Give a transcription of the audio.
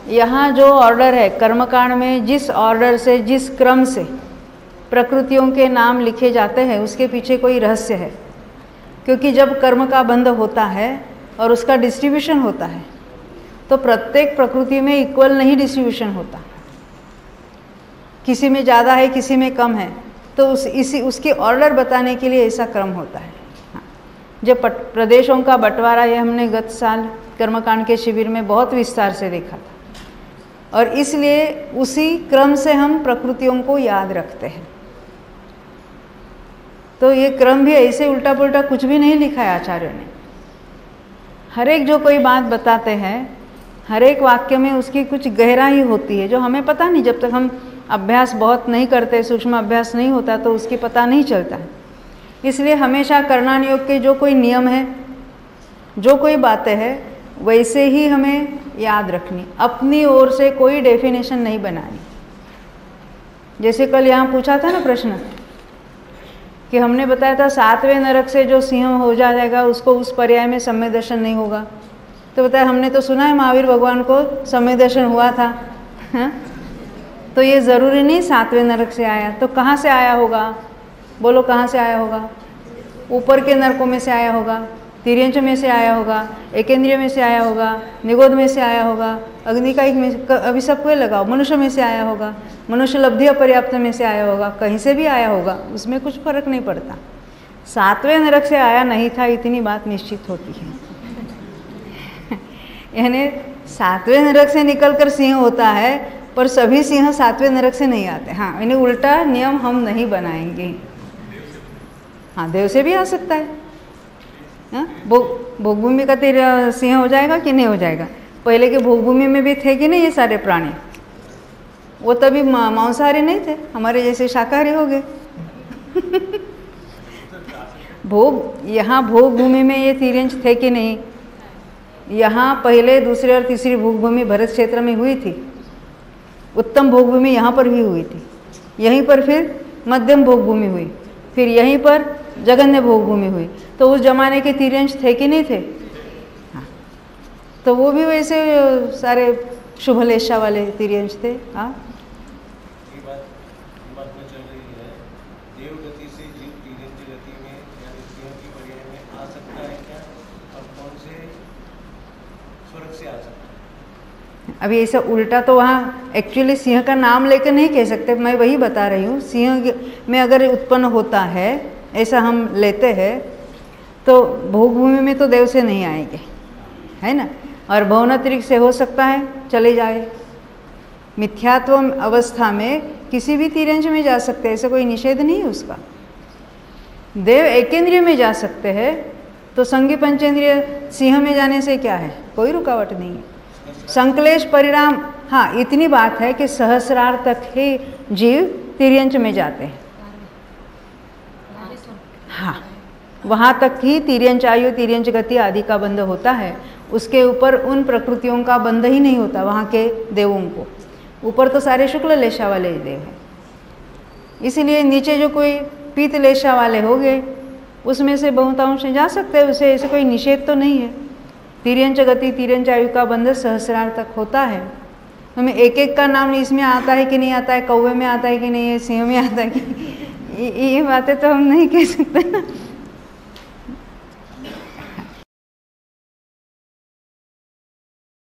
यहाँ जो ऑर्डर है कर्मकांड में, जिस ऑर्डर से, जिस क्रम से प्रकृतियों के नाम लिखे जाते हैं उसके पीछे कोई रहस्य है। क्योंकि जब कर्म का बंध होता है और उसका डिस्ट्रीब्यूशन होता है तो प्रत्येक प्रकृति में इक्वल नहीं डिस्ट्रीब्यूशन होता, किसी में ज़्यादा है किसी में कम है, तो उसकी ऑर्डर बताने के लिए ऐसा क्रम होता है। हाँ, जब प्रदेशों का बंटवारा ये हमने गत साल कर्मकांड के शिविर में बहुत विस्तार से देखा था और इसलिए उसी क्रम से हम प्रकृतियों को याद रखते हैं। तो ये क्रम भी ऐसे उल्टा पुल्टा कुछ भी नहीं लिखा है आचार्यों ने। हर एक जो कोई बात बताते हैं, हर एक वाक्य में उसकी कुछ गहराई होती है जो हमें पता नहीं, जब तक हम अभ्यास बहुत नहीं करते, सूक्ष्म अभ्यास नहीं होता तो उसकी पता नहीं चलता है। इसलिए हमेशा करणान योग के जो कोई नियम है, जो कोई बातें हैं, वैसे ही हमें याद रखनी, अपनी ओर से कोई डेफिनेशन नहीं बनानी। जैसे कल यहाँ पूछा था ना प्रश्न कि हमने बताया था 7वें नरक से जो सिंह हो जाएगा उसको उस पर्याय में सम्यक दर्शन नहीं होगा। तो बताया हमने तो सुना है महावीर भगवान को सम्यक दर्शन हुआ था, है? तो ये ज़रूरी नहीं 7वें नरक से आया, तो कहाँ से आया होगा? बोलो कहाँ से आया होगा? ऊपर के नरकों में से आया होगा, तिर्यंच में से आया होगा, एकेंद्रिय में से आया होगा, निगोध में से आया होगा, अग्निकायिक में, अभी सबको लगाओ, मनुष्य में से आया होगा, मनुष्य लब्धि अपर्याप्त में से आया होगा, कहीं से भी आया होगा, उसमें कुछ फर्क नहीं पड़ता। 7वें नरक से आया नहीं था इतनी बात निश्चित होती है। यानी 7वें नरक से निकलकर सिंह होता है, पर सभी सिंह 7वें नरक से नहीं आते। हाँ, यानी उल्टा नियम हम नहीं बनाएंगे। हाँ, देव से भी आ सकता है। भोगभूमि का सिंह हो जाएगा कि नहीं हो जाएगा? पहले के भोगभूमि में भी थे कि नहीं ये सारे प्राणी? वो तभी मांसाहारी नहीं थे, हमारे जैसे शाकाहारी हो गए। यहाँ भोगभूमि में ये तिर्यंच थे कि नहीं? यहाँ पहले, दूसरे और तीसरी भोगभूमि भरत क्षेत्र में हुई थी। उत्तम भोगभूमि यहाँ पर भी हुई थी, यहीं पर फिर मध्यम भोगभूमि हुई, फिर यहीं पर जघन्य भोगभूमि हुई। तो उस जमाने के तिर्यंच थे कि नहीं थे? हाँ, तो वो भी वैसे सारे शुभलेशा वाले तिर्यंच थे। हाँ, अभी ऐसा उल्टा तो वहाँ एक्चुअली सिंह का नाम लेकर नहीं कह सकते, मैं वही बता रही हूँ। सिंह में अगर उत्पन्न होता है ऐसा हम लेते हैं तो भोगभूमि में तो देव से नहीं आएंगे, है ना। और भवनातिरिक्त से हो सकता है चले जाए। मिथ्यात्व अवस्था में किसी भी तिर्यंच में जा सकते हैं, ऐसा कोई निषेध नहीं है उसका। देव एकेंद्रिय में जा सकते हैं, तो संगी पंचेंद्रिय सिंह में जाने से क्या है, कोई रुकावट नहीं है। संकलेश परिणाम, हाँ इतनी बात है कि सहस्रार तक ही जीव तिर्यंच में जाते हैं। हाँ, वहाँ तक ही तिर्यंच आयु, तिर्यंच गति आदि का बंध होता है। उसके ऊपर उन प्रकृतियों का बंध ही नहीं होता वहाँ के देवों को। ऊपर तो सारे शुक्ल लेशा वाले देव हैं, इसीलिए नीचे जो कोई पीत लेशा वाले हो गए उसमें से बहुतांश जा सकते हैं, उसे ऐसे कोई निषेध तो नहीं है। तिर्यंच गति, तिर्यंच आयु का बंध सहस्रार तक होता है। हमें एक एक का नाम इसमें आता है कि नहीं आता है, कौवे में आता है कि नहीं है, सिंह में आता है कि, ये बातें तो हम नहीं कह सकते ना।